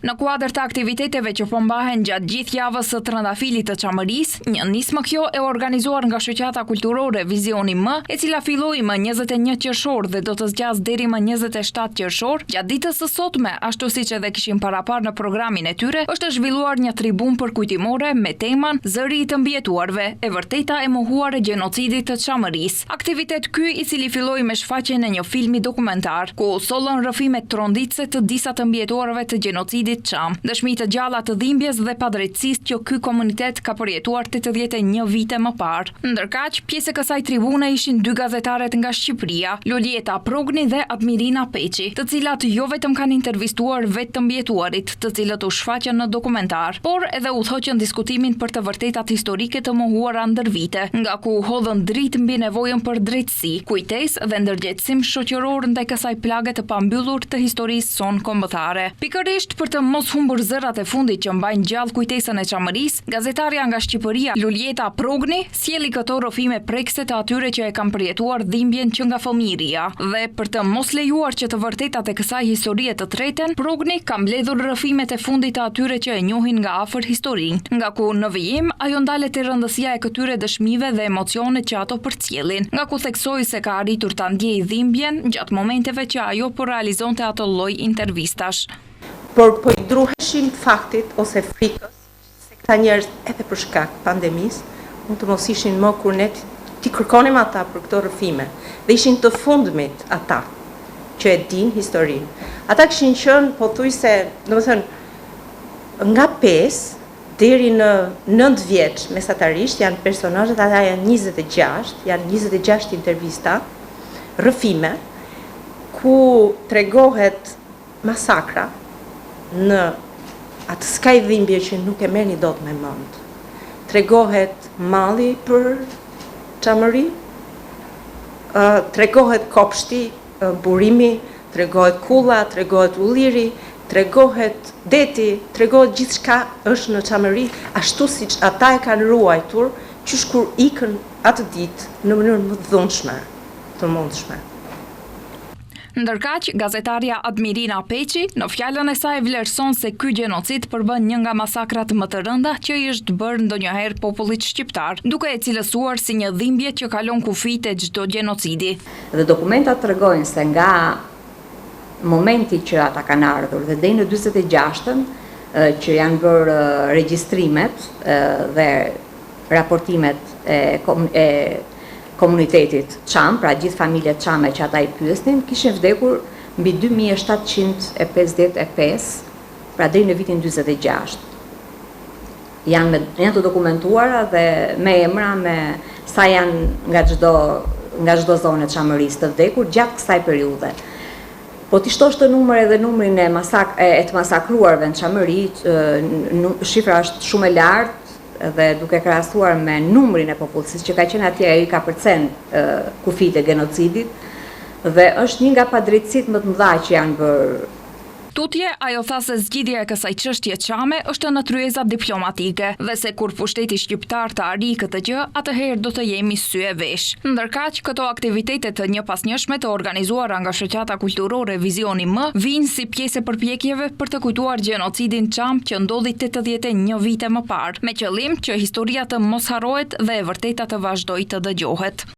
Në kuadër të aktiviteteve që po mbahen gjatë gjithë javës së Trëndafilit të Çamërisë, një nismë kjo e organizuar nga Shoqata Kulturore Vizioni M, e cila filloi më 21 qershor dhe do të zgjas deri më 27 qershor, gjatë ditës së sotme, ashtu siç edhe kishin parapar në programin e tyre, është zhvilluar një tribun përkujtimore me teman Zëri i të mbjetuarve, e vërteta e mohuar e gjenocidit të Çamërisë. Aktivitet ky i cili filloi me shfaqjen e një filmi dokumentar, ku sollën rrëfimet tronditëse të disa të mbjetuarve të gjenocidit Çam, dëshmi të gjalla të dhimbjes dhe padrejtësisë që ky komunitet ka përjetuar 81 vite më parë. Ndërkaq, pjesë e kësaj tribune ishin dy gazetaret nga Shqipëria, Lulieta Progni dhe Admirina Peçi, të cilat jo vetëm kanë intervistuar vetë të mbjetuarit, të cilët u shfaqën në dokumentar, por edhe u thoqën diskutimin për të vërtetat historike të mohuara ndër vite, nga ku u hodhën dritë mbi nevojën për drejtësi, kujtesë dhe ndërgjegjësim shoqëror ndaj kësaj plage të pambyllur të historisë sonë kombëtare. Pikërisht për të mos humbur zërat e fundit që mbajnë gjallë kujtesën e Çamërisë, gazetarja nga Shqipëria Lulieta Progni sjellli këto rrëfime prekse të atyre që e kanë përjetuar dhimbjen që nga fëmijëria, dhe për të mos lejuar që të vërtetat e kësaj historie të treten, Progni ka mbledhur rrëfimet e fundit të atyre që e njohin nga afër historinë, nga ku në vijim ajo ndalet e rëndësia e këtyre dëshmive dhe emocionet që ato përcjellin, nga ku theksoi se ka arritur ta ndjejë dhimbjen gjatë momenteve që ajo po realizonte ato lloj intervistash. Por po i druheshim faktit ose frikës se këta njerëz edhe për shkak pandemisë mund të mos ishin më kur ne ti kërkonim ata për këto rrëfime dhe ishin të fundmit ata që e din historinë. Ata kishin qenë pothuajse, domethënë nga 5 deri në 9 vjeç mesatarisht janë personazhet, ata janë 26 intervista, rrëfime ku tregohet masakra në atë skaj dhimbje që nuk e merrni dot me mend. Tregohet malli për Çamëri, tregohet kopshti, burimi, tregohet kulla, tregohet ulliri, tregohet deti, tregohet gjithçka është në Çamëri, ashtu siç ata e kanë ruajtur, qysh kur ikën atë ditë në mënyrë më të dhunshme, të mundshme. Ndërkaq, gazetaria Admirina Peçi në fjalën e saj vlerëson se ky gjenocid përbën një nga masakrat më të rënda që i është bërë ndonjëherë popullit shqiptar, duke e cilësuar si një dhimbje që kalon kufijtë e çdo gjenocidi. Dhe dokumentat tregojnë se nga momenti që ata kanë ardhur dhe deri në 46-ën që janë bërë regjistrimet dhe raportimet e komunitetit Çam, pra gjithë familjet Çame që ata i pyesnin, kishin vdekur mbi 2755, pra deri në vitin 46. Janë të dokumentuara dhe me emra, me sa janë nga çdo zonë e Çamërisë të vdekur gjatë kësaj periudhe. Po ti shtosh të numër edhe numrin e të masakruarve në Çamëri, shifra është shumë e lartë, dhe duke krahasuar me numrin e popullsisë që ka qenë atje, ai ka përcen kufijtë e genocidit dhe është një nga padrejtësitë më të mëdha që janë bërë. Tutje, ajo tha se zgjidhja e kësaj çështje Çame është në tryeza diplomatike dhe se kur pushteti shqiptar të arrijë këtë gjë, atëherë do të jemi sy e vesh. Ndërkaq, këto aktivitete të njëpasnjëshme të organizuara nga Shoqata Kulturore Vizioni M vijnë si pjesë e përpjekjeve për të kujtuar gjenocidin Çam që ndodhi 81 vite më parë, me qëllim që historia të mos harrohet dhe e vërteta të vazhdojë të dëgjohet.